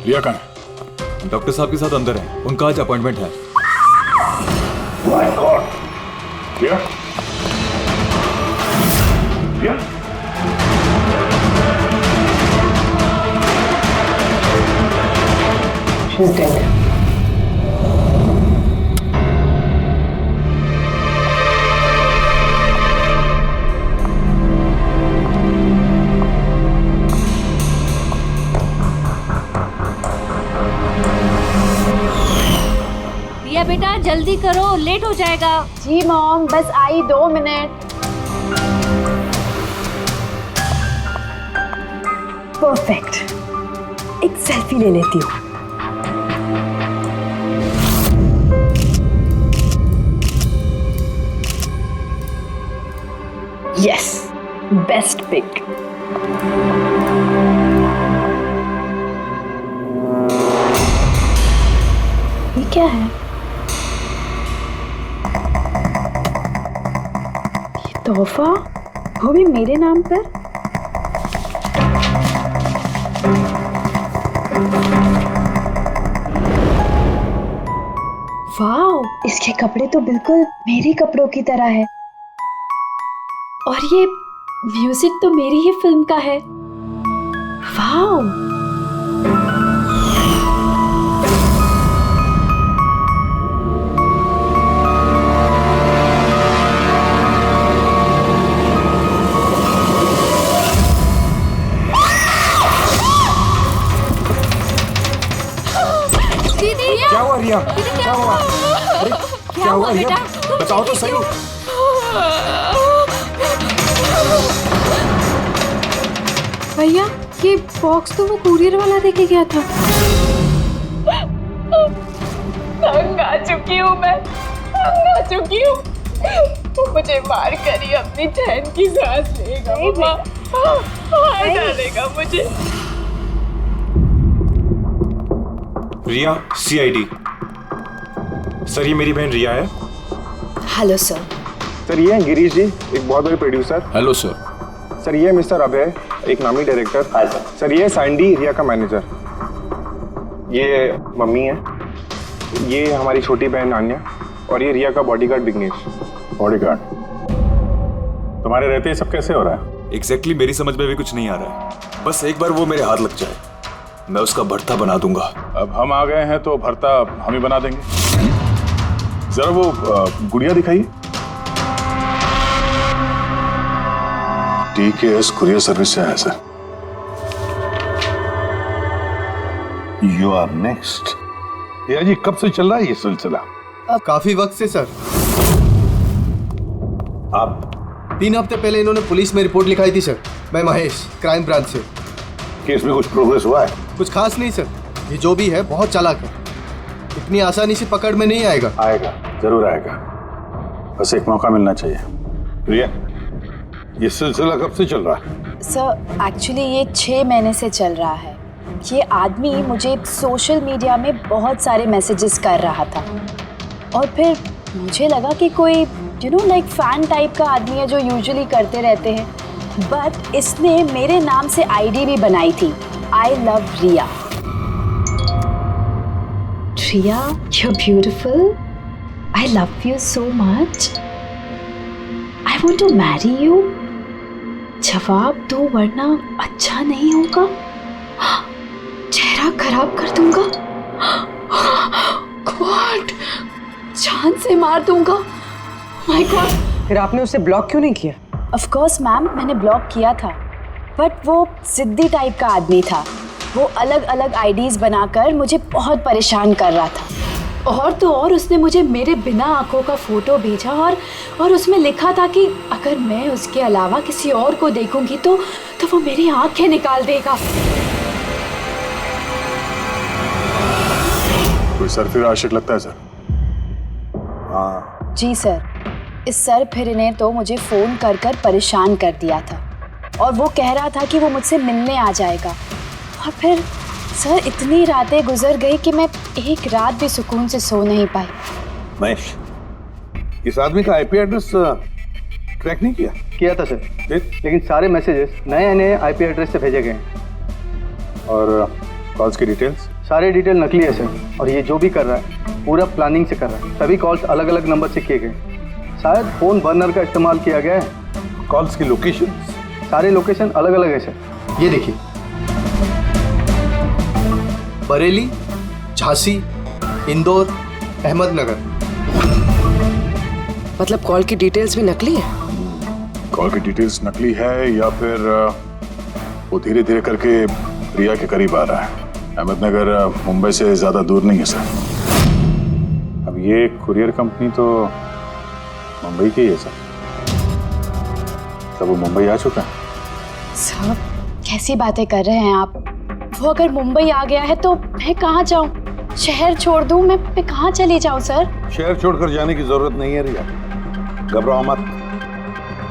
रिया कहाँ है? डॉक्टर साहब के साथ अंदर है, उनका आज अपॉइंटमेंट है। My god, Riya, Riya, she's dead. Riya बेटा जल्दी करो, लेट हो जाएगा। जी मॉम, बस आई 2 मिनट। परफेक्ट, एक सेल्फी ले लेती हूँ। Yes, best pic. ये क्या है? ये तोहफा, वो भी मेरे नाम पर। वाओ, इसके कपड़े तो बिल्कुल मेरे कपड़ों की तरह है। और ये म्यूजिक तो मेरी ही फिल्म का है। वाओ, दीदी क्या हुआ रिया? क्या हुआ? अरे क्या हुआ रिया? बेटा? बताओ तो सही। भैया ये बॉक्स तो वो कुरियर वाला देके गया था। तंग आ चुकी हूँ मैं, तंग आ चुकी हूँ। वो मुझे मार कर ही अपनी चैन की सांस लेगा, मम्मा मार डालेगा मुझे। रिया, CID। सर, ये मेरी बहन रिया है। Hello sir. सर ये हैं गिरीश जी, एक बहुत बड़े प्रोड्यूसर। Hello sir. सर ये मिस्टर अभय, एक नामी डायरेक्टर। Hi sir. सर ये सैंडी, रिया का मैनेजर। ये मम्मी है, ये हमारी छोटी बहन आन्या, और ये रिया का बॉडीगार्ड विघ्नेश। बॉडीगार्ड, तुम्हारे रहते ही सब कैसे हो रहा है? एग्जैक्टली मेरी समझ में भी कुछ नहीं आ रहा है। बस एक बार वो मेरे हाथ लग जाए, मैं उसका भर्ता बना दूंगा। अब हम आ गए हैं तो भरता हम ही बना देंगे। जरा वो गुड़िया दिखाइए। TKS कुरियर सर्विस से आया सर। You are next. भैया जी, कब से चल रहा है ये सिलसिला? काफी वक्त से सर। आप 3 हफ्ते पहले इन्होंने पुलिस में रिपोर्ट लिखाई थी सर। मैं महेश, क्राइम ब्रांच से। केस में कुछ प्रोग्रेस हुआ है? कुछ खास नहीं सर, ये जो भी है बहुत चालाक है, इतनी आसानी से पकड़ में नहीं आएगा। आएगा, जरूर आएगा, बस एक मौका मिलना चाहिए। रिया, ये सिलसिला कब से चल रहा है? सर एक्चुअली ये 6 महीने से चल रहा है। ये आदमी मुझे सोशल मीडिया में बहुत सारे मैसेजेस कर रहा था, और फिर मुझे लगा कि कोई लाइक फैन टाइप का आदमी है जो यूजुअली करते रहते हैं। बट इसने मेरे नाम से ID भी बनाई थी, I love Riya. Riya, you're beautiful. I love you so much. I want to marry you. जवाब दो वरना अच्छा नहीं होगा, चेहरा खराब कर दूंगा, गॉड जान से मार दूंगा। My God. फिर आपने उसे ब्लॉक क्यों नहीं किया? ऑफ कोर्स मैम, मैंने ब्लॉक किया था, बट वो जिद्दी टाइप का आदमी था। वो अलग अलग IDs बनाकर मुझे बहुत परेशान कर रहा था। और तो और उसने मुझे मेरे बिना आंखों का फोटो भेजा, और उसमें लिखा था कि अगर मैं उसके अलावा किसी और को देखूंगी तो वो मेरी आंखें निकाल देगा। कोई सरफिर आशिक लगता है सर। हाँ, जी सर, इस सरफिर ने तो मुझे फ़ोन कर कर परेशान कर दिया था, और वो कह रहा था कि वो मुझसे मिलने आ जाएगा। और फिर सर इतनी रातें गुजर गई कि मैं एक रात भी सुकून से सो नहीं पाई। महेश, इस आदमी का IP एड्रेस ट्रैक नहीं किया? किया था सर, लेकिन सारे मैसेजेस नए नए IP एड्रेस से भेजे गए हैं। और कॉल्स की डिटेल्स? सारे डिटेल नकली है सर, और ये जो भी कर रहा है पूरा प्लानिंग से कर रहा है। सभी कॉल्स अलग अलग नंबर से किए गए, शायद फोन बर्नर का इस्तेमाल किया गया है। कॉल्स की लोकेशन? सारे लोकेशन अलग अलग है सर। ये देखिए, बरेली, झांसी, इंदौर, अहमदनगर। मतलब कॉल की डिटेल्स भी नकली है? कॉल की डिटेल्स नकली है या फिर वो धीरे धीरे करके रिया के करीब आ रहा है। अहमदनगर मुंबई से ज्यादा दूर नहीं है सर। अब ये कुरियर कंपनी तो मुंबई की है सर। तब वो मुंबई आ चुका है। सर कैसी बातें कर रहे हैं आप? वो अगर मुंबई आ गया है तो मैं कहाँ जाऊँ? शहर छोड़ दूँ? मैं कहाँ चली जाऊँ सर? शहर छोड़कर जाने की जरूरत नहीं है रिया, घबराओ मत।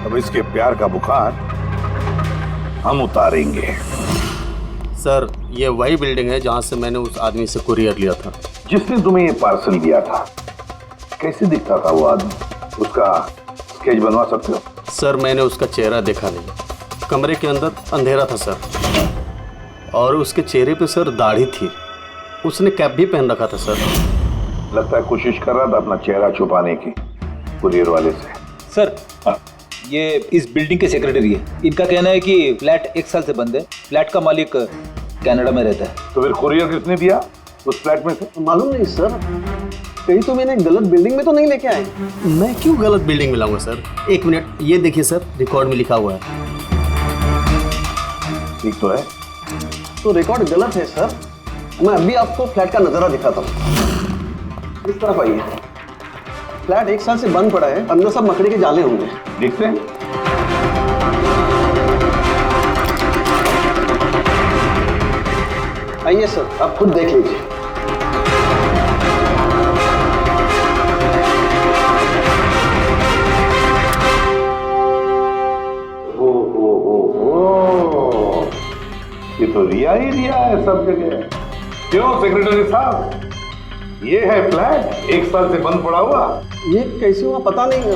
अब इसके प्यार का बुखार हम उतारेंगे। सर ये वही बिल्डिंग है जहाँ से मैंने उस आदमी से कुरियर लिया था। जिसने तुम्हें ये पार्सल दिया था, कैसे दिखता था वो आदमी? उसका स्केच बनवा सकते हो? सर मैंने उसका चेहरा देखा नहीं, कमरे के अंदर अंधेरा था सर, और उसके चेहरे पे सर दाढ़ी थी। उसने कैप भी पहन रखा था सर। लगता है कोशिश कर रहा था अपना चेहरा छुपाने की कुरियर वाले से। सर ये इस बिल्डिंग के सेक्रेटरी है। इनका कहना है कि फ्लैट 1 साल से बंद है। फ्लैट का मालिक कनाडा में रहता है। तो फिर कुरियर किसने दिया उस फ्लैट में से? मालूम नहीं सर, कहीं तो मैंने गलत बिल्डिंग में तो नहीं लेके आए। मैं क्यों गलत बिल्डिंग में लाऊंगा सर? एक मिनट, ये देखिए सर, रिकॉर्ड में लिखा हुआ है। ठीक तो है? तो रिकॉर्ड गलत है सर। मैं अभी आपको फ्लैट का नजारा दिखाता हूँ। इस तरफ आइए। फ्लैट 1 साल से बंद पड़ा है, अंदर सब मकड़ी के जाले होंगे। देखते हैं। आइए सर, आप खुद देख लीजिए। ये तो रिया ही रिया है सब जगह। क्यों सेक्रेटरी साहब, ये है फ्लैट 1 साल से बंद पड़ा हुआ। ये कैसे हुआ पता नहीं।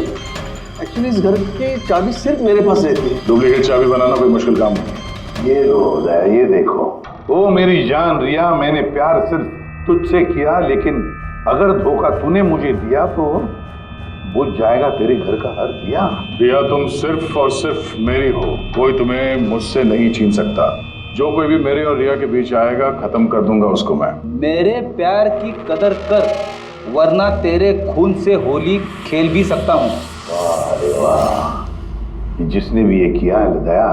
एक्चुअली इस घर की चाबी सिर्फ मेरे पास रहती है। डुप्लीकेट चाबी बनाना कोई मुश्किल काम नहीं। ये लो, ये देखो। ओ मेरी जान रिया, मैंने प्यार सिर्फ तुझसे किया, लेकिन अगर धोखा तूने मुझे दिया तो बुझ जाएगा तेरे घर का हर दिया। रिया तुम सिर्फ और सिर्फ मेरी हो, कोई तुम्हें मुझसे नहीं छीन सकता। जो कोई भी मेरे और रिया के बीच आएगा खत्म कर दूंगा उसको मैं। मेरे प्यार की कदर कर, वरना तेरे खून से होली खेल भी सकता हूँ। वाह वाह, जिसने भी ये किया है दया,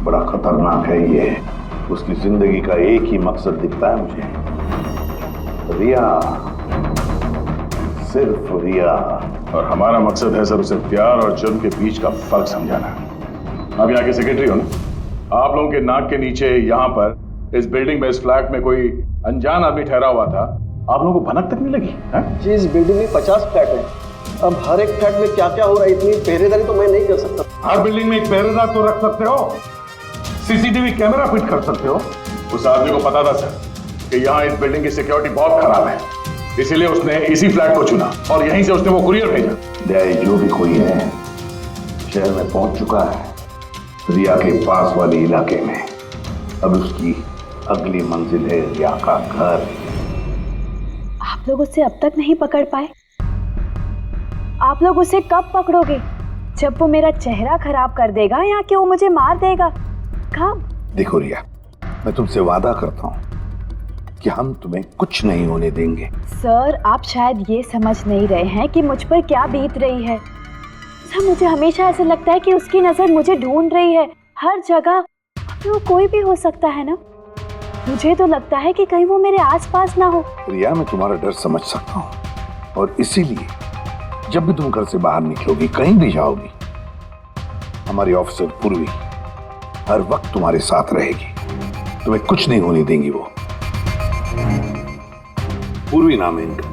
बड़ा खतरनाक है ये। उसकी जिंदगी का एक ही मकसद दिखता है मुझे, रिया, सिर्फ रिया। और हमारा मकसद है सर उसे प्यार और जुर्म के बीच का फर्क समझाना। आप यहाँ के सेक्रेटरी हो ना? आप लोगों के नाक के नीचे यहाँ पर इस बिल्डिंग में, इस फ्लैट में कोई अनजान आदमी ठहरा हुआ था, आप लोगों को भनक तक नहीं लगी है? जी, इस बिल्डिंग में 50 फ्लैट है। अब हर एक फ्लैट में क्या क्या हो रहा है, इतनी पहरेदारी तो मैं नहीं कर सकता। हर बिल्डिंग में एक पहरेदार तो रख सकते हो, सीसीटीवी कैमरा फिट कर सकते हो। उस आदमी को पता था सर कि यहाँ इस बिल्डिंग की सिक्योरिटी बहुत खराब है, इसीलिए उसने इसी फ्लैट को चुना और यहीं से उसने वो कुरियर भेजा। दया, जो भी कोई है शहर में पहुंच चुका है, रिया के पास वाले इलाके में। अब उसकी अगली मंजिल है रिया का घर। आप लोग उसे अब तक नहीं पकड़ पाए? आप लोग उसे कब पकड़ोगे? जब वो मेरा चेहरा खराब कर देगा या कि वो मुझे मार देगा? कब? देखो रिया, मैं तुमसे वादा करता हूँ कि हम तुम्हें कुछ नहीं होने देंगे। सर आप शायद ये समझ नहीं रहे हैं कि मुझ पर क्या बीत रही है। सर मुझे हमेशा ऐसा लगता है कि उसकी नजर मुझे ढूंढ रही है हर जगह। वो कोई भी हो सकता है ना? मुझे तो लगता है कि कहीं वो मेरे आसपास ना हो। रिया, मैं तुम्हारा डर समझ सकता हूँ, और इसीलिए जब भी तुम घर से बाहर निकलोगी, कहीं भी जाओगी, हमारी ऑफिसर पूर्वी हर वक्त तुम्हारे साथ रहेगी। तुम्हें कुछ नहीं होने देंगी। वो पूर्वी नाम है इनका।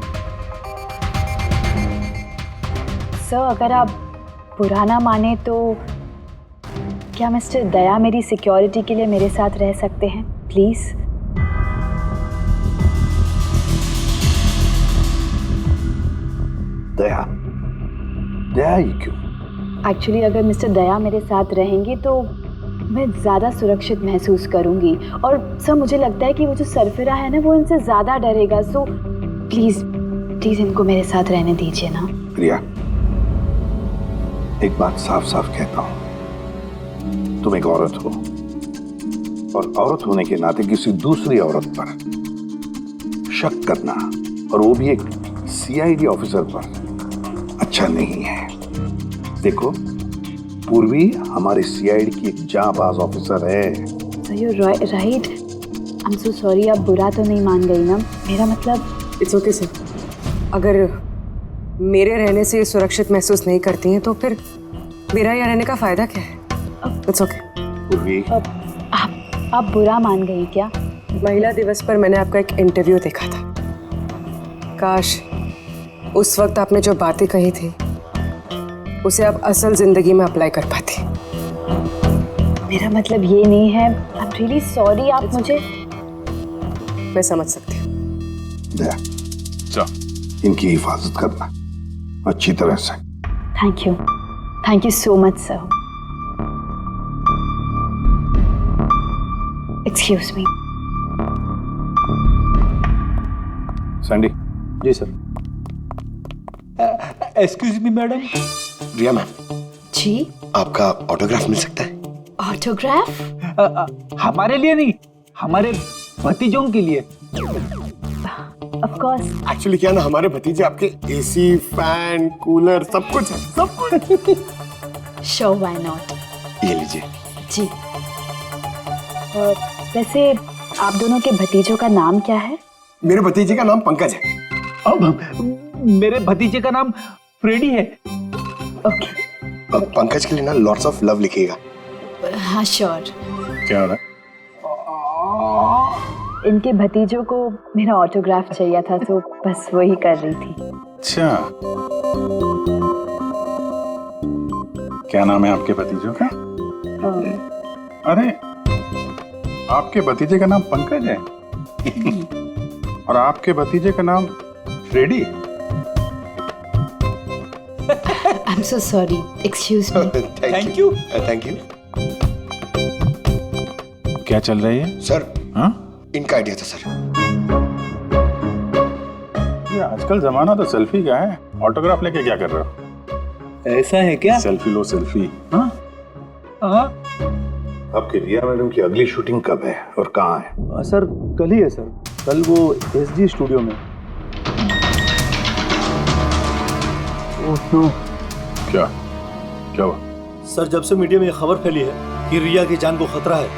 सर अगर आप पुराना माने तो क्या मिस्टर दया मेरी सिक्योरिटी के लिए मेरे साथ रह सकते हैं प्लीज? दया? दया ही क्यों? एक्चुअली अगर मिस्टर दया मेरे साथ रहेंगे तो मैं ज़्यादा सुरक्षित महसूस करूंगी। और सर मुझे लगता है कि वो जो सरफिरा है ना वो इनसे ज़्यादा डरेगा। सो प्लीज़ प्लीज़ इनको मेरे साथ रहने दीजिए ना। प्रिया, एक बात साफ साफ कहता हूं, तुम एक औरत हो और औरत होने के नाते किसी दूसरी औरत पर शक करना, और वो भी एक सीआईडी ऑफिसर पर, अच्छा नहीं है। देखो, पूर्वी हमारी सीआईडी की एक जांबाज ऑफिसर है। Sir you right. I am so sorry. आप बुरा तो नहीं मान गई ना? मेरा मतलब इट्स ओके सर। अगर मेरे रहने से सुरक्षित महसूस नहीं करती हैं तो फिर मेरा यहाँ रहने का फायदा क्या है? It's okay. पूर्वी, आप बुरा मान गई क्या? महिला दिवस पर मैंने आपका एक इंटरव्यू देखा था। काश उस वक्त आपने जो बातें कही थी उसे आप असल जिंदगी में अप्लाई कर पाती। मेरा मतलब ये नहीं है। आई एम रियली सॉरी। आप मुझे मैं समझ सकती हूँ। दया, इनकी हिफाजत करना अच्छी तरह से। Thank you so much sir. Excuse me. Sandy. जी sir. Excuse me madam. Riya ma'am, जी आपका ऑटोग्राफ मिल सकता है? ऑटोग्राफ? हमारे लिए नहीं, हमारे भतीजों के लिए। Of course. एक्चुअली क्या ना, हमारे भतीजे आपके एसी, फैन, कूलर सब कुछ है, सब कुछ। Sure, why not. ये लीजिए। जी। वैसे आप दोनों के भतीजों का नाम क्या है? मेरे भतीजे का नाम पंकज है। अब मेरे भतीजे का नाम फ्रेडी है। ओके। पंकज के लिए ना लॉट्स ऑफ लव लिखिएगा। हाँ श्योर। क्या हो रहा है? इनके भतीजों को मेरा ऑटोग्राफ चाहिए था तो बस वही कर रही थी। अच्छा, क्या नाम है आपके भतीजों का? अरे, आपके भतीजे का नाम पंकज है और आपके भतीजे का नाम Freddy. I'm so sorry. Excuse me. Thank you. Thank you क्या चल रही है सर? हाँ? इनका आइडिया था सर। ये आजकल जमाना तो सेल्फी का है, ऑटोग्राफ लेके क्या कर रहे हो? ऐसा है क्या? सेल्फी लो सेल्फी। हाँ? आपकी रिया मैडम की अगली शूटिंग कब है और कहाँ है? सर कल ही है सर, कल वो एसजी स्टूडियो में। क्या हुआ? सर जब से मीडिया में ये खबर फैली है कि रिया की जान को खतरा है,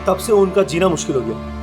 तब से उनका जीना मुश्किल हो गया।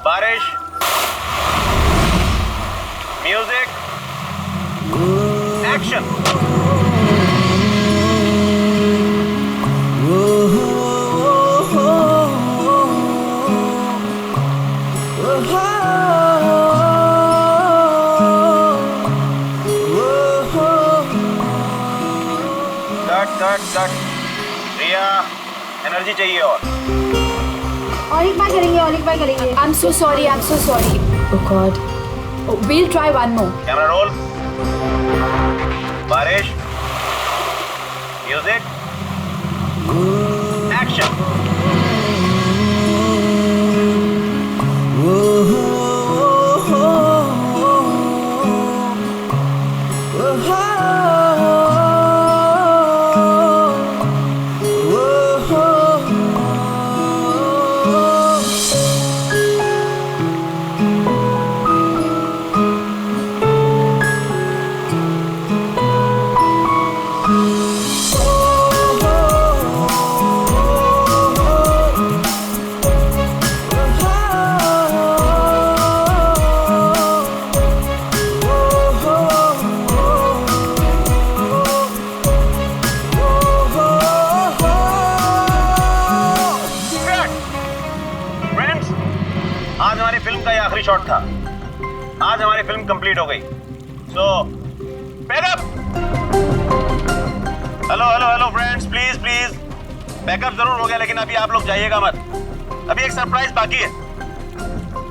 बारिश, म्यूजिक, एक्शन। कट। रिया, एनर्जी चाहिए और एक बार करेंगे। I'm so sorry. Oh God. We'll try one more. Camera roll. बारिश, म्यूजिक, एक्शन। आज हमारी फिल्म कंप्लीट हो गई। So backup. Hello hello hello friends, please please backup जरूर हो गया, लेकिन अभी आप लोग जाइएगा मत। अभी एक सरप्राइज बाकी है।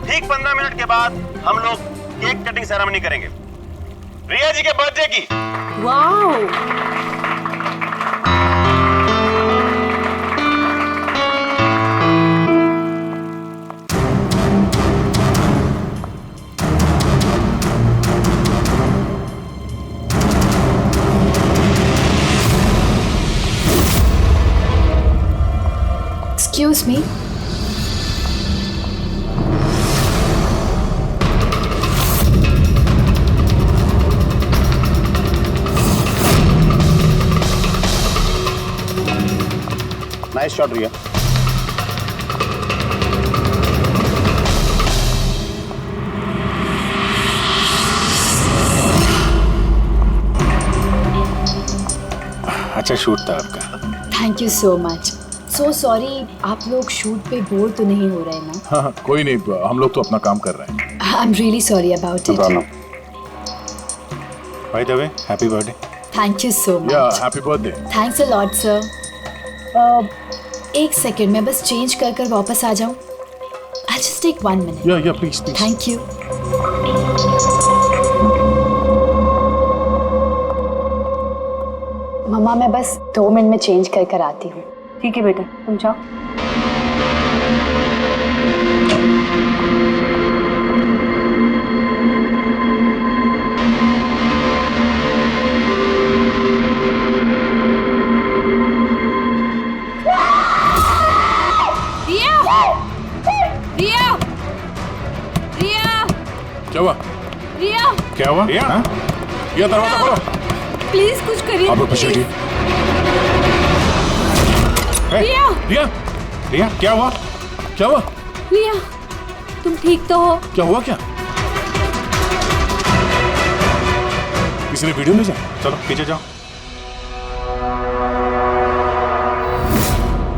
ठीक 15 मिनट के बाद हम लोग केक कटिंग सेरेमनी करेंगे रिया जी के बर्थडे की। Wow, Excuse me. Nice shot Riya. अच्छा शूट था आपका। Thank you so much. So sorry, आप लोग शूट पे बोर तो नहीं हो रहे ना? हाँ कोई नहीं, हम लोग तो अपना काम कर रहे हैं। I am really sorry about it. By the way happy birthday. Thank you so या much. Happy birthday. Thanks a lot sir. एक सेकेंड, मैं बस चेंज कर कर वापस आ जाऊँ। I just take 1 minute. या प्लीज प्लीज। Thank you. मम्मा मैं बस 2 मिनट में चेंज कर कर आती हूँ। ठीक है बेटा, तुम जाओ। रिया, रिया, क्या हुआ? रिया, क्या हुआ? रिया, हाँ? रिया दरवाजा खोलो। प्लीज कुछ करिए। आप लोग पीछे हटिए। रिया, रिया, रिया क्या हुआ? क्या हुआ? रिया, तुम ठीक तो हो? क्या हुआ क्या? किसी ने वीडियो ले जाए? चलो पीछे जाओ।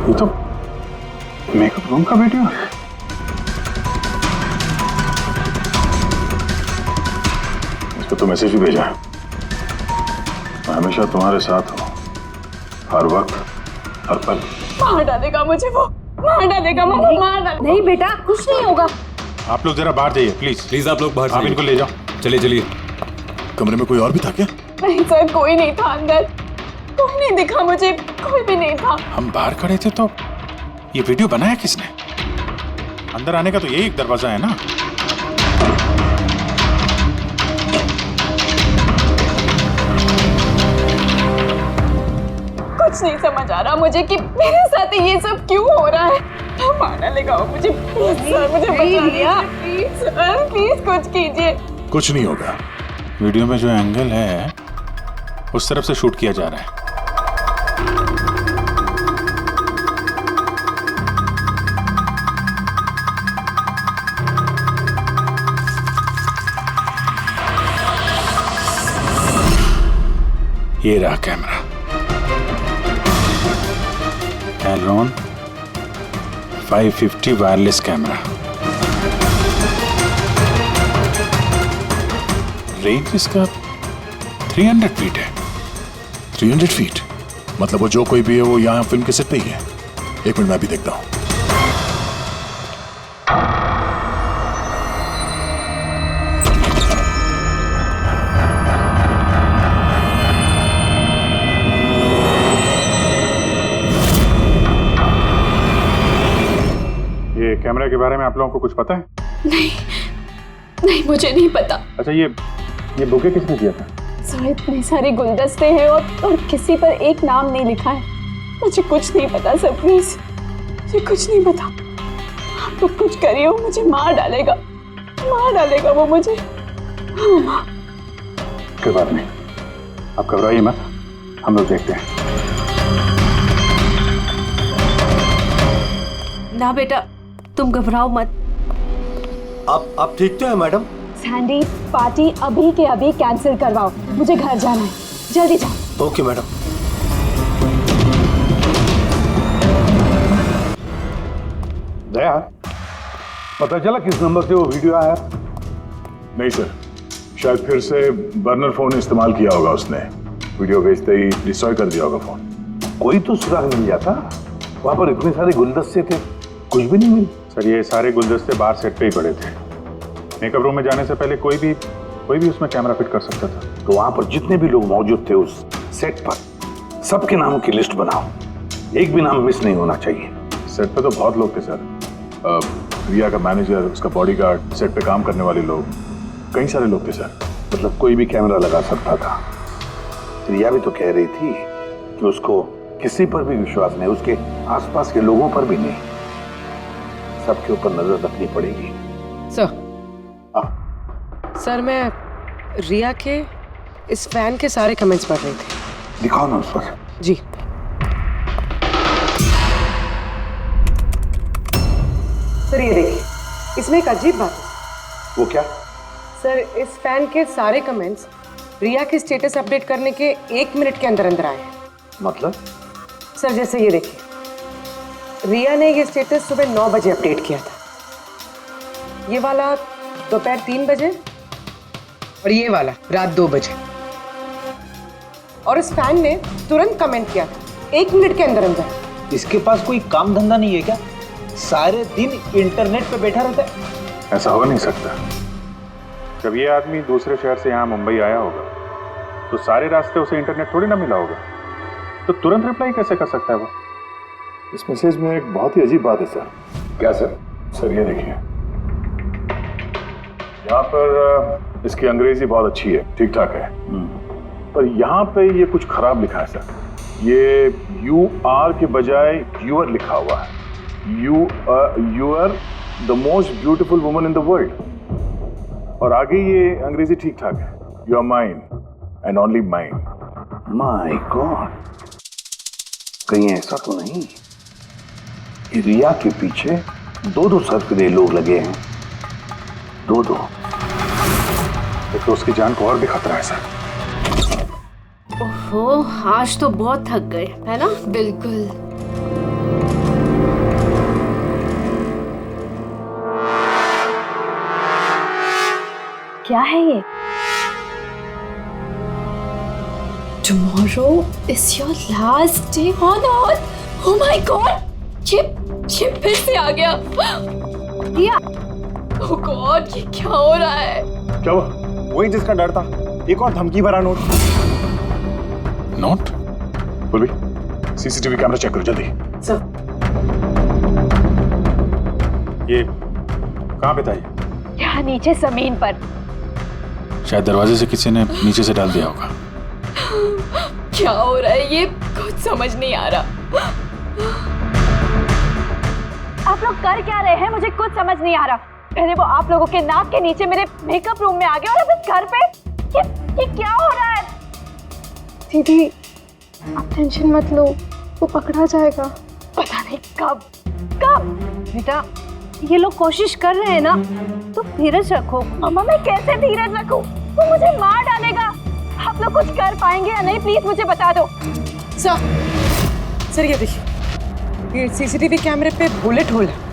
ये तो मेकअप रूम का वीडियो है। इसको तो मैसेज भी भेजा है, मैं हमेशा तुम्हारे साथ हूँ, हर वक्त हर पल। मार डालेगा मुझे वो, मार डालेगा, मार डालेगा। नहीं बेटा, कुछ नहीं होगा। आप लोग जरा बाहर जाइए प्लीज। प्लीज आप लोग बाहर आप इनको ले जाओ। चलिए चलिए। कमरे में कोई और भी था क्या? नहीं सर, कोई नहीं था अंदर, कोई नहीं दिखा मुझे, कोई भी नहीं था। हम बाहर खड़े थे तो ये वीडियो बनाया किसने? अंदर आने का तो यही एक दरवाजा है ना। कुछ नहीं समझ आ रहा मुझे कि मेरे साथ ये सब क्यों हो रहा है। मार डालेगा वो मुझे। प्लीज सर, मुझे बचा दिया। प्लीज सर, प्लीज कुछ कीजिए। कुछ नहीं होगा। वीडियो में जो एंगल है उस तरफ से शूट किया जा रहा है। ये रहा camera, Elon 550 wireless camera. Range इसका 300 फीट है। 300 फीट मतलब वो जो कोई भी है वो यहाँ फिल्म के सेट पे ही है। एक मिनट मैं भी देखता हूँ। ये कैमरा के बारे में आप लोगों को कुछ पता है? नहीं मुझे नहीं पता। अच्छा ये बुके किसने दिया था? सर इतने सारे गुलदस्ते हैं और किसी पर एक नाम नहीं लिखा है। मुझे कुछ नहीं पता सर, प्लीज मुझे कुछ नहीं पता। आप लोग कुछ करिए, वो मुझे मार डालेगा वो मुझे। कोई बात नहीं, आप घबराइए मत, हम लोग देखते हैं। ना बेटा, तुम घबराओ मत। आप ठीक तो है मैडम? सैंडी, पार्टी अभी के अभी कैंसिल करवाओ, मुझे घर जाना है, जल्दी जाओ। Okay madam. दया, पता चला किस नंबर से वो वीडियो आया? नहीं सर, शायद फिर से बर्नर फोन इस्तेमाल किया होगा उसने। वीडियो भेजते ही डिस्ट्रॉय कर दिया होगा फोन। कोई तो सुराग मिल जाता। वहां पर इतने सारे गुलदस्ते थे, कुछ भी नहीं मिली। सर ये सारे गुलदस्ते बाहर सेट पे ही पड़े थे। मेकअप रूम में जाने से पहले कोई भी उसमें कैमरा फिट कर सकता था। तो वहां पर जितने भी लोग मौजूद थे उस सेट पर, सबके नामों की लिस्ट बनाओ। एक भी नाम मिस नहीं होना चाहिए। सेट पे तो बहुत लोग थे सर। रिया का मैनेजर, उसका बॉडीगार्ड, सेट पे काम करने वाले लोग, कई सारे लोग थे सर। मतलब कोई भी कैमरा लगा सकता था। रिया भी तो कह रही थी कि उसको किसी पर भी विश्वास नहीं, उसके आसपास के लोगों पर भी नहीं। सबके ऊपर नजर रखनी पड़ेगी। सर मैं रिया के इस फैन के सारे कमेंट्स पढ़ रही थी। दिखाओ ना उस पर। जी। सर ये देखिए, इसमें एक अजीब बात है। वो क्या? सर इस फैन के सारे कमेंट्स रिया के स्टेटस अपडेट करने के 1 मिनट के अंदर अंदर आए हैं। मतलब? सर जैसे ये देखिए, रिया ने ये स्टेटस सुबह 9 बजे अपडेट किया था, ये वाला दोपहर 3 बजे और ये वाला रात 2 बजे। और इस फैन ने तुरंत कमेंट किया था 1 मिनट के अंदर अंदर। इसके पास कोई काम धंधा नहीं है क्या? सारे दिन इंटरनेट पे बैठा रहता है। ऐसा हो नहीं सकता। जब ये आदमी दूसरे शहर से यहाँ मुंबई आया होगा तो सारे रास्ते उसे इंटरनेट थोड़ी ना मिला होगा, तो तुरंत रिप्लाई कैसे कर सकता है वो? इस मैसेज में एक बहुत ही अजीब बात है सर। क्या सर? सर ये देखिए, यहाँ पर इसकी अंग्रेजी बहुत अच्छी है, ठीक ठाक है, पर यहाँ पे ये कुछ खराब लिखा है सर। ये यू आर के बजाय यूर लिखा हुआ है। You are the most beautiful woman in the world. और आगे ये अंग्रेजी ठीक ठाक है, you are mine and only mine. My god, कहीं ऐसा तो नहीं कि रिया के पीछे 2 सरफिरे लोग लगे हैं? 2। तो उसकी जान को और भी खतरा है सर। ओहो, आज तो बहुत थक गए, है ना? बिल्कुल। क्या है ये? Tomorrow is your last day on earth. Oh my God! ये फिर से आ गया। रिया, oh God, ये क्या हो रहा है? क्या हुआ? वही जिसका डर था, एक और धमकी भरा नोट। नोट? बोल भी, सीसीटीवी कैमरा चेक करो जल्दी। सर ये कहाँ पे था ये? यहाँ नीचे जमीन पर। शायद दरवाजे से किसी ने नीचे से डाल दिया होगा। क्या हो रहा है ये कुछ समझ नहीं आ रहा। आप लोग कर क्या रहे हैं मुझे कुछ समझ नहीं आ रहा। पहले वो आप लोगों के नाक के नीचे मेरे मेकअप रूम में आ गया और अब इस घर पे ये क्या हो रहा है? दीदी आप टेंशन मत लो, वो पकड़ा जाएगा। पता नहीं कब। बेटा ये लोग कोशिश कर रहे हैं ना, तो धीरज रखो। मम्मा मैं कैसे धीरज रखूं? वो मुझे मार डालेगा। आप लोग कुछ कर पाएंगे या नहीं प्लीज मुझे बता दो। सर ये देखिए, ये सीसीटीवी कैमरे पे बुलेट होल है।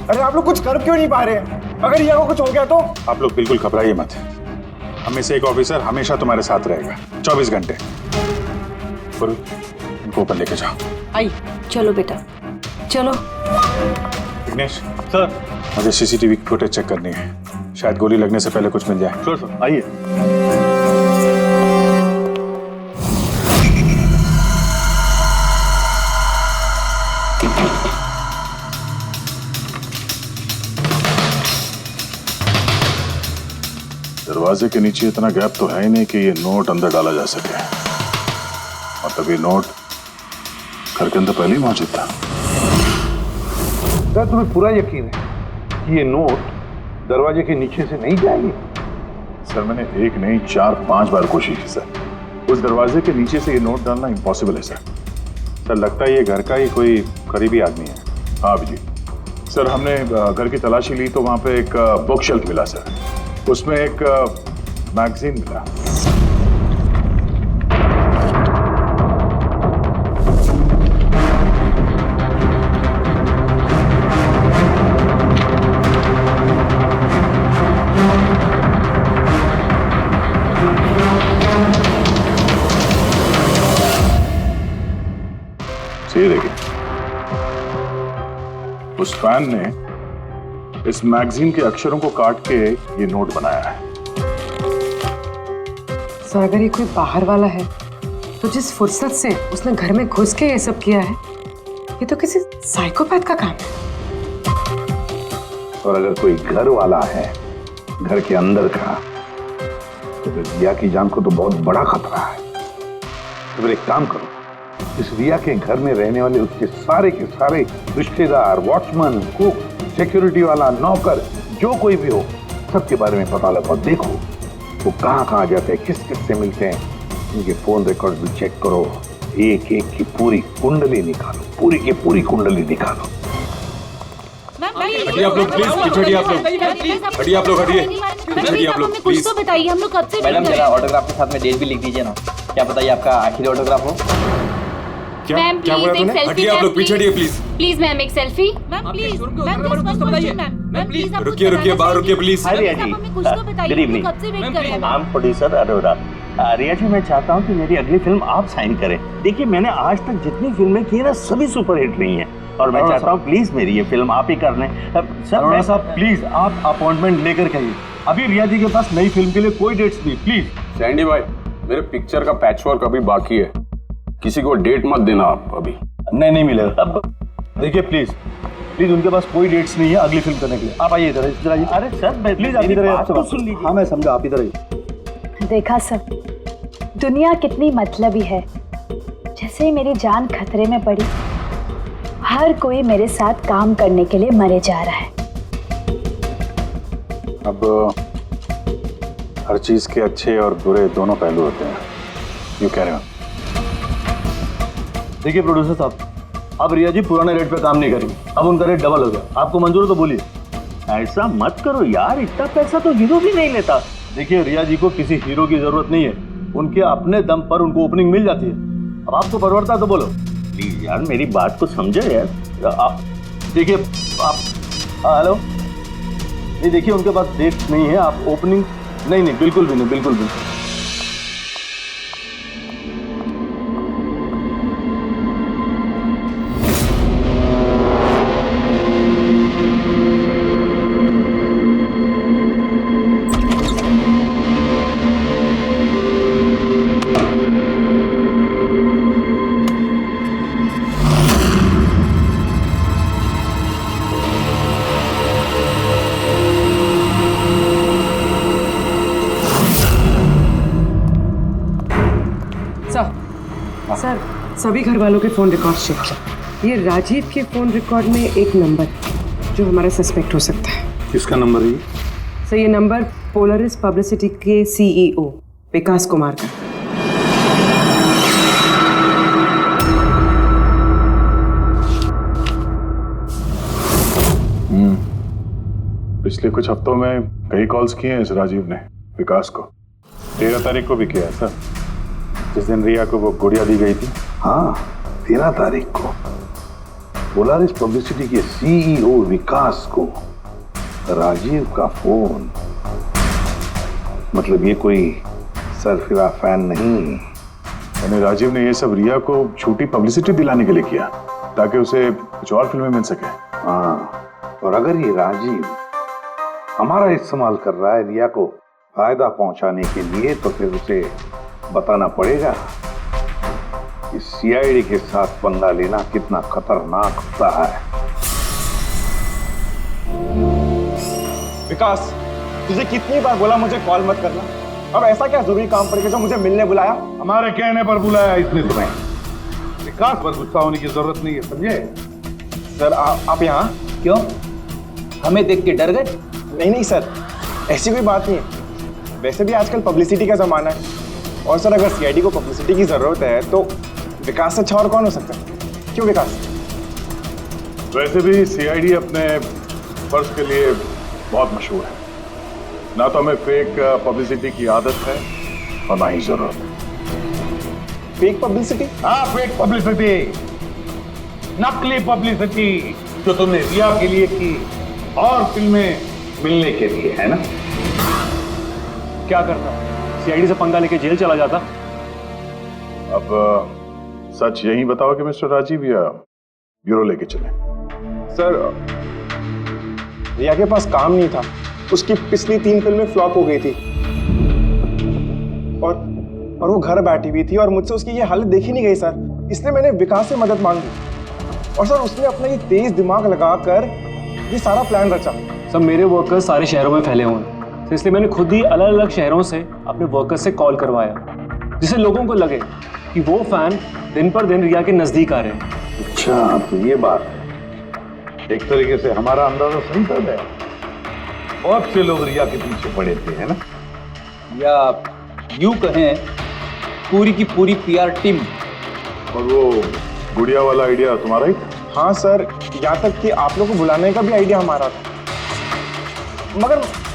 अरे आप लोग कुछ कर क्यों नहीं पा रहे हैं? अगर यहाँ को कुछ हो गया तो? आप लोग बिल्कुल घबराइए मत। हमें से एक ऑफिसर हमेशा तुम्हारे साथ रहेगा 24 घंटे। इनको ऊपर लेके जाओ। आई चलो बेटा चलो। विघ्नेश सर, मुझे सीसीटीवी फुटेज चेक करनी है, शायद गोली लगने से पहले कुछ मिल जाए। श्योर सर, आइए। दरवाजे के नीचे इतना गैप तो है ही नहीं कि ये नोट अंदर डाला जा सके, और तभी नोट घर के अंदर पहले ही मौजूद था। क्या तुम्हें पूरा यकीन है कि ये नोट दरवाजे के नीचे से नहीं जाएगी? सर मैंने 1 नहीं 4-5 बार कोशिश की सर। उस दरवाजे के नीचे से ये नोट डालना इम्पॉसिबल है सर। सर लगता है ये घर का ही कोई करीबी आदमी है। हाँ जी सर, हमने घर की तलाशी ली तो वहाँ पे एक बुक शेल्फ मिला सर, उसमें एक मैगजीन मिला। उस फैन ने इस मैगजीन के अक्षरों को काट के ये नोट बनाया है। सर अगर ये कोई बाहर वाला है तो जिस फुर्सत से उसने घर में घुस के ये सब किया है, ये तो किसी साइकोपैथ का काम है। और अगर कोई घर वाला है, घर के अंदर का, तो फिर रिया की जान को तो बहुत बड़ा खतरा है। तो फिर एक काम करो, इस रिया के घर में रहने वाले उसके सारे के सारे रिश्तेदार, वॉचमैन, कुक, सिक्योरिटी वाला, नौकर, जो कोई भी हो, सबके बारे में पता लगाओ। देखो वो कहाँ जाते हैं, किस किस से मिलते हैं, इनके फोन रिकॉर्ड भी चेक करो। एक एक की पूरी कुंडली निकालो, पूरी की पूरी कुंडली निकालो। हटिए आप लोग प्लीज, हटिए आप लोग, हटिए आप लोग, हटिए आप लोग प्लीज। तो बताइए, हम लोग कब से मैडम जरा ऑटोग्राफ के साथ में डेट भी लिख दीजिए ना। क्या पता ये आपका आखिरी ऑटोग्राफ हो। मैम प्लीज एक सेल्फी। हटिए आप लोग पीछे हटिए प्लीज। प्लीज मैम एक selfie. Ma'am please, ma'am please रुकिए बाहर रुकिए please. Hi Riya ji, good evening. I am producer Arora. Riya ji, मैं चाहता हूँ कि मेरी अगली फिल्म आप साइन करें। देखिए मैंने आज तक जितनी फिल्में की ना सभी सुपरहिट रही हैं, और मैं चाहता हूँ प्लीज मेरी ये फिल्म आप ही कर लें। सर अरोड़ा साहब प्लीज आप अपॉइंटमेंट लेकर कहिए। अभी रिया जी के पास नई फिल्म के लिए कोई डेट्स नहीं। प्लीज सैंडी भाई, मेरे पिक्चर का पैचवर्क अभी बाकी है, किसी को डेट मत देना आप अभी। नहीं मिलेगा। अब देखिए प्लीज उनके पास कोई डेट्स नहीं है अगली फिल्म करने के लिए। आप आइए इधर आइए। अरे सर प्लीज आप इधर आइए। हाँ मैं समझा, आप इधर आइए। देखा सब, दुनिया कितनी मतलबी है। जैसे ही मेरी जान खतरे में पड़ी, हर कोई मेरे साथ काम करने के लिए मरे जा रहा है। अब हर चीज के अच्छे और बुरे दोनों पहलू होते हैं। यू कह रहे हो? देखिए प्रोड्यूसर साहब, अब रिया जी पुराने रेट पे काम नहीं करेंगे, अब उनका रेट डबल हो गया। आपको मंजूर है तो बोलिए। ऐसा मत करो यार, इतना पैसा तो हीरो भी नहीं लेता। देखिए रिया जी को किसी हीरो की जरूरत नहीं है, उनके अपने दम पर उनको ओपनिंग मिल जाती है। अब आपको परवड़ता है तो बोलो। प्लीज यार मेरी बात को समझो यार। आप देखिए, आप हेलो, नहीं देखिए उनके पास डेट नहीं है। आप ओपनिंग नहीं बिल्कुल भी नहीं, बिल्कुल भी। सर सभी घर वालों के फोन रिकॉर्ड चेक किया। ये राजीव के फोन रिकॉर्ड में एक नंबर है जो हमारा सस्पेक्ट हो सकता है। किसका नंबर है ये? सर ये नंबर पोलरिस पब्लिसिटी के CEO विकास कुमार का। पिछले कुछ हफ्तों में कई कॉल्स किए हैं इस राजीव ने विकास को। 13 तारीख को भी किया है सर, जिस दिन रिया को वो गुड़िया दी गई थी। हाँ 13 तारीख को पोलरिस पब्लिसिटी के CEO विकास को राजीव का फोन। मतलब ये कोई सरफिरा फैन नहीं। यानी राजीव ने ये सब रिया को झूठी पब्लिसिटी दिलाने के लिए किया ताकि उसे कुछ और फिल्में मिल सके। हाँ, और अगर ये राजीव हमारा इस्तेमाल कर रहा है रिया को फायदा पहुंचाने के लिए, तो फिर उसे बताना पड़ेगा कि CID के साथ पंगा लेना कितना खतरनाक होता है। विकास, तुझे कितनी बार बोला मुझे कॉल मत करना। अब ऐसा क्या जरूरी काम पड़ गया जो मुझे मिलने बुलाया? हमारे कहने पर बुलाया इसने तुम्हें। विकास पर गुस्सा होने की जरूरत नहीं है, समझे? सर आप यहाँ क्यों? हमें देख के डर गए? नहीं सर, ऐसी कोई बात नहीं है। वैसे भी आजकल पब्लिसिटी का जमाना है, और सर अगर CID को पब्लिसिटी की जरूरत है तो विकास से अच्छा और कौन हो सकता है? क्यों विकास? वैसे भी CID अपने फर्ज के लिए बहुत मशहूर है। ना तो हमें फेक पब्लिसिटी की आदत है और ना ही जरूरत। Fake publicity? हाँ फेक पब्लिसिटी, नकली पब्लिसिटी जो तुमने रिया के लिए की और फिल्में मिलने के लिए, है ना? क्या करता? CID से पंगा लेके जेल चला जाता। अब सच यही बताओ कि मिस्टर राजीव या ब्यूरो लेके चले। सर रिया के पास काम नहीं था, उसकी पिछली 3 फिल्में फ्लॉप हो गई थी और वो घर बैठी हुई थी और मुझसे उसकी ये हालत देखी नहीं गई सर, इसलिए मैंने विकास से मदद मांगी और सर उसने अपना ये तेज दिमाग लगाकर ये सारा प्लान रचा। सब मेरे वर्कर्स सारे शहरों में फैले हुए हैं, तो इसलिए मैंने खुद ही अलग अलग शहरों से अपने वर्कर्स से कॉल करवाया जिससे लोगों को लगे कि वो फैन दिन पर दिन रिया के नजदीक आ रहे हैं। अच्छा, तो ये बात है। एक तरीके से हमारा अंदाजा सही था गया। बहुत से लोग रिया के पीछे पड़े थे, है ना? या यूं कहें पूरी की पूरी पीआर टीम। और वो गुड़िया वाला आइडिया तुम्हारा ही था? हाँ सर, यहाँ तक कि आप लोगों को बुलाने का भी आइडिया हमारा था।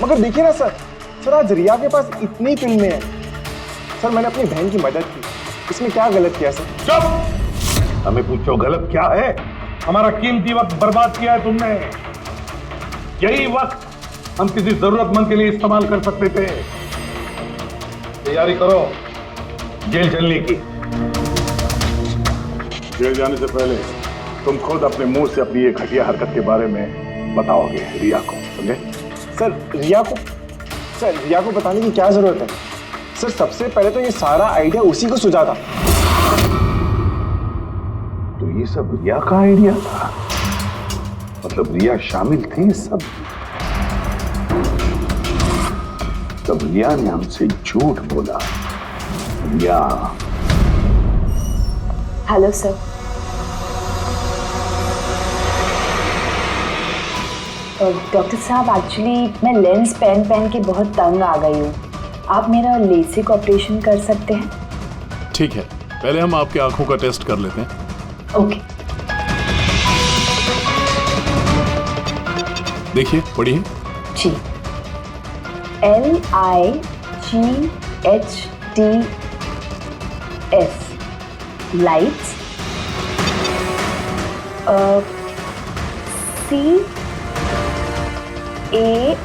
मगर देखिए ना सर आज रिया के पास इतनी फिल्में हैं सर, मैंने अपनी बहन की मदद की, इसमें क्या गलत किया सर? चुप! हमें पूछो गलत क्या है? हमारा कीमती वक्त बर्बाद किया है तुमने। यही वक्त हम किसी जरूरतमंद के लिए इस्तेमाल कर सकते थे। तैयारी करो जेल चलने की। जेल जाने से पहले तुम खुद अपने मुंह से अपनी ये घटिया हरकत के बारे में बताओगे रिया को, समझे? सर रिया को बताने की क्या जरूरत है सर? सबसे पहले तो ये सारा आइडिया उसी को सुझा था। तो ये सब रिया का आइडिया था? मतलब रिया शामिल थी इस सब? तब रिया ने हमसे झूठ बोला। रिया। Hello sir. डॉक्टर साहब, एक्चुअली मैं लेंस पहन के बहुत तंग आ गई हूँ। आप मेरा लेसिक ऑपरेशन कर सकते हैं? ठीक है, पहले हम आपकी आंखों का टेस्ट कर लेते हैं। ओके। देखिए, पढ़िए। जी। LIGHTS lights.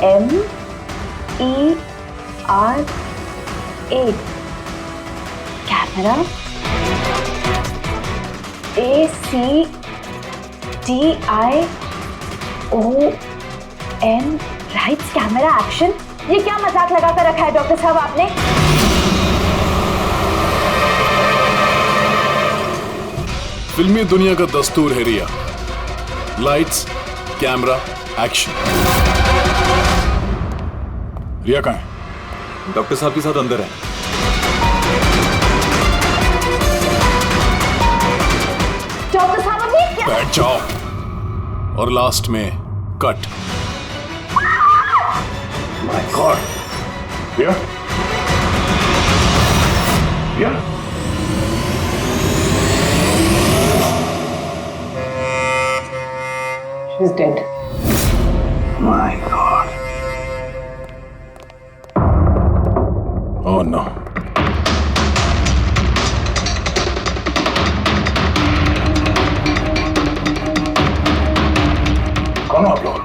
CAMERA camera. ACTION lights camera action. ये क्या मजाक लगा कर रखा है डॉक्टर साहब आपने? फिल्मी दुनिया का दस्तूर है Riya. Lights, camera, action. Riya कहाँ है? डॉक्टर साहब के साथ अंदर है। डॉक्टर साहब अभी क्या? बैठ जाओ। और लास्ट में cut. My god. Riya? Riya? She's dead. My God. Oh no. कौन हो आप लोग?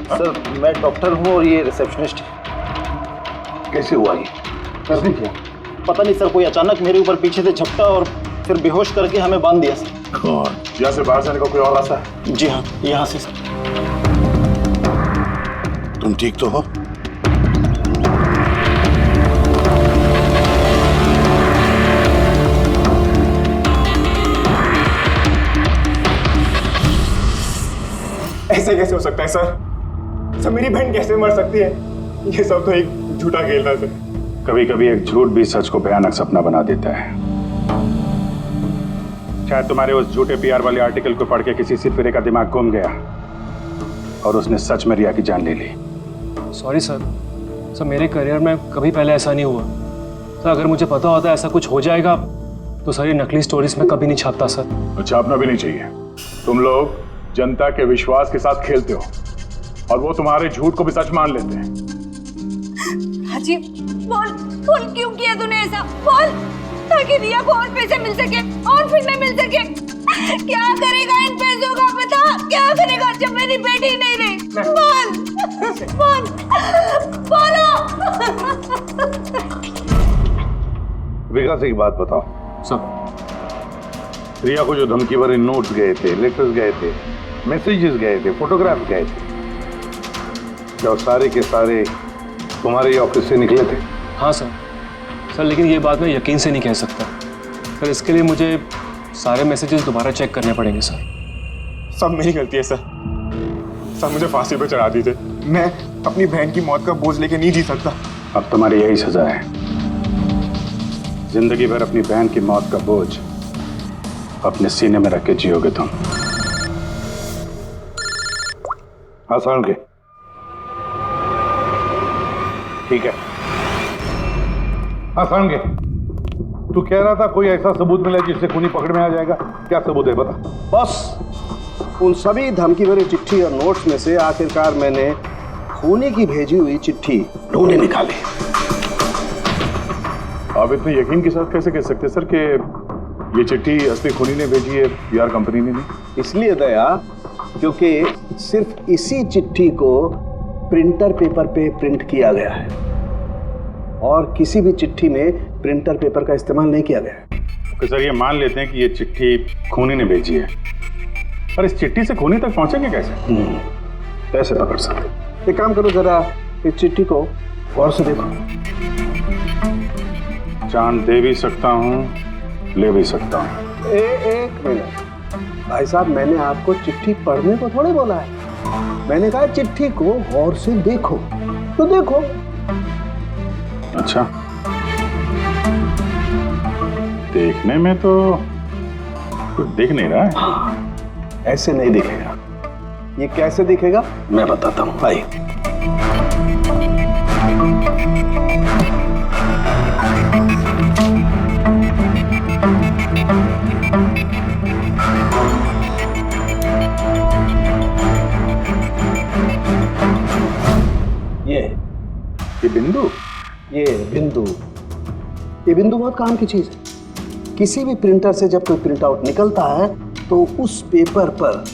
सर मैं डॉक्टर हूँ और ये रिसेप्शनिस्ट है। कैसे हुआ ये? कैसे किया? पता नहीं सर, कोई अचानक मेरे ऊपर पीछे से झपटा और फिर बेहोश करके हमें बांध दिया सर। यहाँ से बाहर जाने का कोई और रास्ता है? जी हाँ, यहाँ से सर। तुम ठीक तो हो? ऐसे कैसे हो सकता है सर? मेरी बहन कैसे मर सकती है? ये सब तो एक झूठा खेल था सर। कभी कभी एक झूठ भी सच को भयानक सपना बना देता है। शायद तुम्हारे उस झूठे पीआर वाले आर्टिकल को पढ़ के किसी सिरफिरे का दिमाग घूम गया और उसने सच में रिया की जान ले ली। सॉरी सर, मेरे करियर में कभी पहले ऐसा नहीं हुआ सर। अगर मुझे पता होता ऐसा कुछ हो जाएगा तो सारी नकली स्टोरीज में कभी नहीं छापता सर। छापना भी नहीं चाहिए। तुम लोग जनता के विश्वास के साथ खेलते हो और वो तुम्हारे झूठ को भी सच मान लेते हैं। राजीव, बोल क्यों किया तूने ऐसा? बोल, ताकि रिया को और पैसे मिल सके और फिल्में मिल सके। क्या करेगा इन पैसों का? बता, क्या करेगा जब मेरी बेटी नहीं रही? बोलो। विकास एक बात बताओ सर। रिया को जो धमकी भरे नोट्स गए थे, लेटर्स गए थे, मैसेजेस गए थे, फोटोग्राफ गए थे, क्या वो सारे के सारे तुम्हारे ही ऑफिस से निकले थे? हाँ सर। सर लेकिन ये बात मैं यकीन से नहीं कह सकता सर, इसके लिए मुझे सारे मैसेजेस दोबारा चेक करने पड़ेंगे सर। सब मेरी गलती है सर। सब मुझे फांसी पे चढ़ा दीजिए। मैं अपनी बहन की मौत का बोझ लेके नहीं जी सकता। अब तुम्हारी यही सजा है, जिंदगी भर अपनी बहन की मौत का बोझ अपने सीने में रख के जियोगे तुम। हाँ सारण के, ठीक है। हाँ सारण के, तू कह रहा था कोई ऐसा सबूत मिला जिससे खूनी पकड़ में आ जाएगा, क्या सबूत है बता? बस उन सभी धमकी भरी चिट्ठी और नोट्स में से आखिरकार मैंने खूनी की भेजी हुई चिट्ठी ढूंढे निकाली। आप इतने यकीन के साथ कैसे कह सकते सर कि ये चिट्ठी असली खूनी ने भेजी है, पीआर कंपनी ने नहीं? इसलिए दया, क्योंकि सिर्फ इसी चिट्ठी को प्रिंटर पेपर पे प्रिंट किया गया है और किसी भी चिट्ठी में प्रिंटर पेपर का इस्तेमाल नहीं किया गया है। तो सर ये मान लेते हैं कि ये चिट्ठी खूनी ने भेजी है, पर इस चिट्ठी से खूनी तक पहुंचेंगे कैसे? कैसे पकड़ सकते? एक काम करो, जरा इस चिट्ठी को गौर से देखो। जान दे भी सकता हूँ, ले भी सकता हूँ। एक मिनट भाई साहब, मैंने आपको चिट्ठी पढ़ने को थोड़े बोला है। मैंने कहा चिट्ठी को गौर से देखो, तो देखो। अच्छा, देखने में तो कुछ दिख नहीं रहा है। ऐसे नहीं दिखेगा। ये कैसे दिखेगा मैं बताता हूँ, आइए। ये बिंदु, ये बिंदु बहुत काम की चीज है। किसी भी प्रिंटर से जब कोई प्रिंट आउट निकलता है तो उस पेपर पर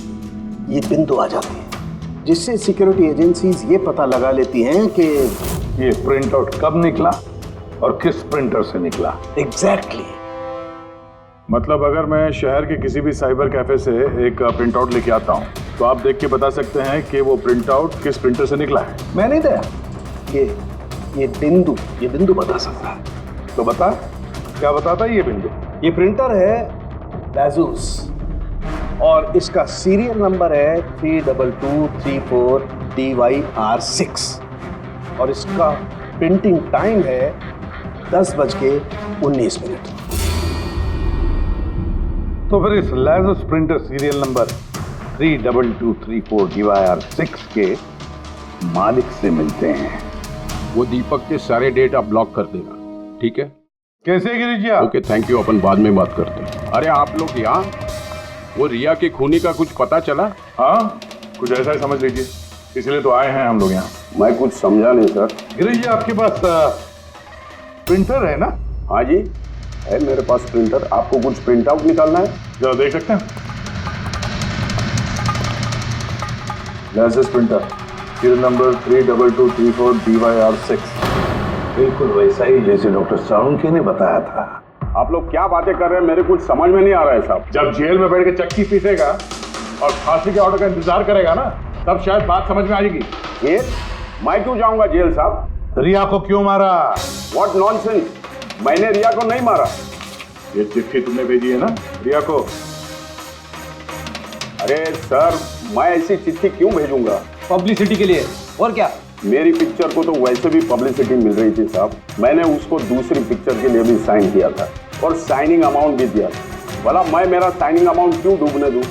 ये बिंदु आ जाती है, जिससे सिक्योरिटी एजेंसीज ये पता लगा लेती हैं कि ये प्रिंट आउट कब निकला और किस प्रिंटर से निकला। एग्जैक्टली। मतलब अगर मैं शहर के किसी भी साइबर कैफे से एक प्रिंट आउट लेके आता हूँ तो आप देख के बता सकते हैं कि वो प्रिंट आउट किस प्रिंटर से निकला है? मैं नहीं दया, ये बिंदु बता सकता है। तो बता, क्या बताता है ये बिंदु? ये प्रिंटर है Asus और इसका सीरियल नंबर है 32234 DYR6 और इसका प्रिंटिंग टाइम है 10:19। तो फिर इस Asus printer serial number 32234 DYR6 के मालिक से मिलते हैं। वो दीपक के सारे डेटा ब्लॉक कर देगा, ठीक है? कैसे गिरीश जी? ओके थैंक यू, अपन बाद में बात करते हैं। अरे आप लोग यहाँ, वो रिया के खूनी का कुछ पता चला? हाँ, कुछ ऐसा ही समझ लीजिए, इसलिए तो आए हैं हम लोग यहाँ। मैं कुछ समझा नहीं सर। गिरीश जी आपके पास प्रिंटर है ना? हाँ जी है मेरे पास प्रिंटर। आपको कुछ प्रिंट आउट निकालना है? जरा देख सकते हैं। Asus printer serial number 32234 DYR6, बिल्कुल वैसा ही जैसे डॉक्टर साळुंखे ने बताया था। आप लोग क्या बातें कर रहे हैं, मेरे कुछ समझ में नहीं आ रहा है साहब। जब जेल में बैठ के चक्की पीसेगा और फांसी के ऑर्डर का इंतजार करेगा ना, तब शायद बात समझ में आ जाएगी। जेल? मैं क्यों जाऊंगा जेल साहब? रिया को क्यों मारा? व्हाट नॉनसेंस, मैंने रिया को नहीं मारा। ये चिट्ठी तुमने भेजी है ना रिया को? अरे सर, मैं ऐसी चिट्ठी क्यों भेजूंगा? पब्लिसिटी के लिए, और क्या? मेरी पिक्चर को तो वैसे भी पब्लिसिटी मिल रही थी साहब। मैंने उसको दूसरी पिक्चर के लिए भी साइन किया था और साइनिंग अमाउंट भी दिया था। भला मैं मेरा साइनिंग अमाउंट क्यों डूबने दूं?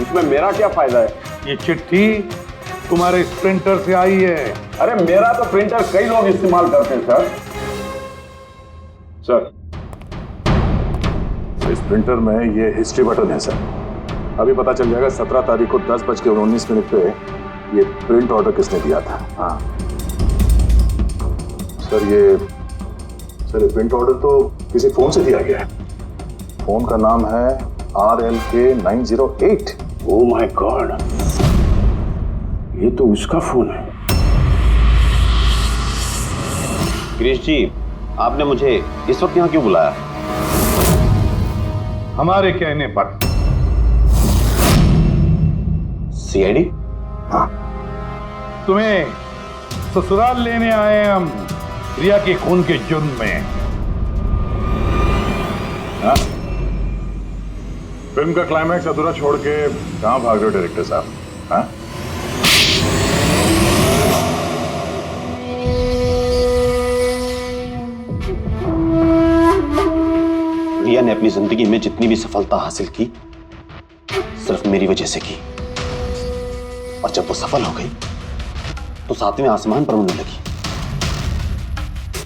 इसमें मेरा क्या फायदा है? ये चिट्ठी तुम्हारे इस प्रिंटर से आई है। अरे मेरा तो प्रिंटर कई लोग इस्तेमाल करते हैं सर। इस प्रिंटर में ये हिस्ट्री बटन है सर। अभी पता चल जाएगा 17 तारीख को 10:19 पे ये प्रिंट ऑर्डर किसने दिया था। हाँ सर, ये प्रिंट ऑर्डर तो किसी फोन से दिया गया है। फोन का नाम है RLK908। ओह माय गॉड, ये तो उसका फोन है। गिरीश जी, आपने मुझे इस वक्त यहाँ क्यों बुलाया? हमारे कहने पर। सीआईडी? हाँ, तुम्हें ससुराल लेने आए हैं हम रिया के खून के जुर्म में। हाँ? फिल्म का क्लाइमैक्स अधूरा छोड़ के कहां भाग रहे हो डायरेक्टर साहब? हाँ? रिया ने अपनी जिंदगी में जितनी भी सफलता हासिल की सिर्फ मेरी वजह से की, और जब वो सफल हो गई तो सातवें आसमान पर उड़ने लगी।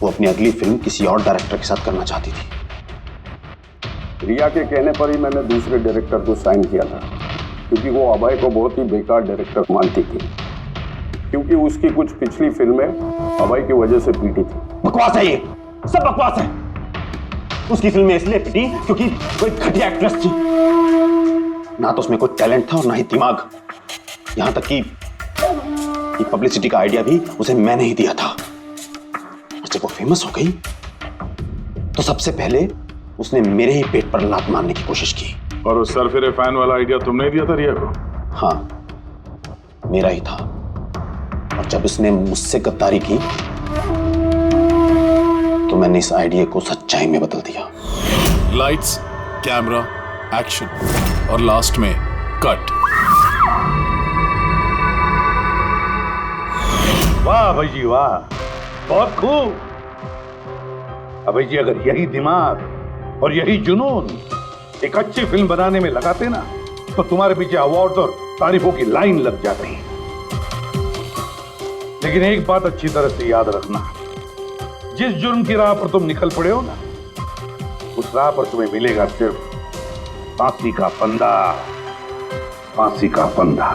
वो अपनी अगली फिल्म किसी और डायरेक्टर के साथ करना चाहती थी। रिया के कहने पर ही मैंने दूसरे डायरेक्टर को साइन किया था, क्योंकि वो अभय को बहुत ही बेकार डायरेक्टर मानती थी, क्योंकि उसकी कुछ पिछली फिल्में अभय की वजह से पीटी थी। बकवास है, ये सब बकवास है। उसकी फिल्में इसलिए पिटी क्योंकि वो एक घटिया एक्ट्रेस थी। ना तो उसमें कोई टैलेंट था और ना ही दिमाग। यहां तक कि पब्लिसिटी का आइडिया भी उसे मैंने ही दिया था। जब वो फेमस हो गई तो सबसे पहले उसने मेरे ही पेट पर लात मारने की कोशिश की। और उस सरफिरे फैन वाला आइडिया तुमने ही दिया था रिया को? हाँ, मेरा ही था। और जब उसने मुझसे गद्दारी की तो मैंने इस आइडिया को सच्चाई में बदल दिया। लाइट्स, कैमरा, एक्शन और लास्ट में कट। वाह भाई जी वाह, बहुत खूब। अबे जी, अगर यही दिमाग और यही जुनून एक अच्छी फिल्म बनाने में लगाते ना तो तुम्हारे पीछे अवार्ड और तारीफों की लाइन लग जाती। लेकिन एक बात अच्छी तरह से याद रखना, जिस जुर्म की राह पर तुम निकल पड़े हो ना, उस राह पर तुम्हें मिलेगा सिर्फ फांसी का फंदा, फांसी का फंदा।